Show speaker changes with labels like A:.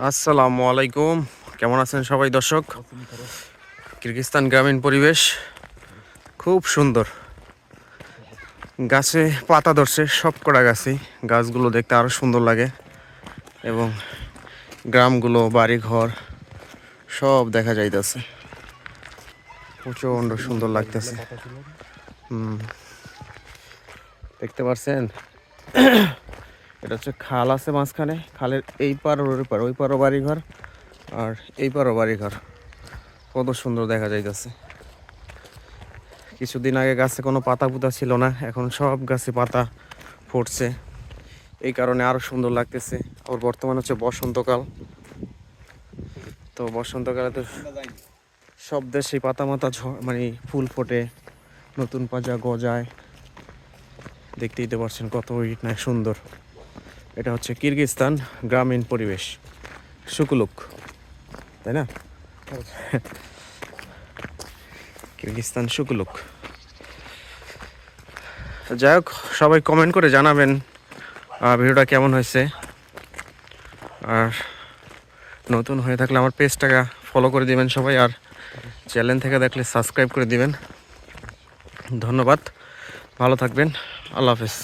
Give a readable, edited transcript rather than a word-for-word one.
A: আসসালামু আলাইকুম, কেমন আছেন সবাই দর্শক? কিরগিজস্তান গ্রামীণ পরিবেশ খুব সুন্দর। গাছে পাতা ধরছে, সব কটা গাছই। গাছগুলো দেখতে আরো সুন্দর লাগে এবং গ্রামগুলো, বাড়ি ঘর সব দেখা যাইতেছে। প্রচন্ড সুন্দর লাগতেছে। দেখতে পাচ্ছেন, এটা হচ্ছে খাল আছে মাঝখানে। খালের এই পার ওই পার, ওই পারও বাড়িঘর আর এই পারও বাড়িঘর। কত সুন্দর দেখা যাইতেছে। কিছুদিন আগে গাছে কোনো পাতা পুতা ছিল না, এখন সব গাছে পাতা ফুটছে, এই কারণে আরো সুন্দর লাগতেছে। আবার বর্তমানে হচ্ছে বসন্তকাল, তো বসন্তকালে তো সব দেশে পাতা মাতা মানে ফুল ফোটে, নতুন পাতা গজায়। দেখতেই তো পারছেন কত না সুন্দর। এটা হচ্ছে কিরগিজস্তান গ্রামীণ পরিবেশ, শুকুলুক, তাই না? কিরগিজস্তান শুকুলুক। যাই হোক, সবাই কমেন্ট করে জানাবেন ভিডিওটা কেমন হয়েছে। আর নতুন হয়ে থাকলে আমার পেজটাকে ফলো করে দিবেন সবাই, আর চ্যানেল থেকে দেখলে সাবস্ক্রাইব করে দিবেন। ধন্যবাদ, ভালো থাকবেন, আল্লাহ হাফেজ।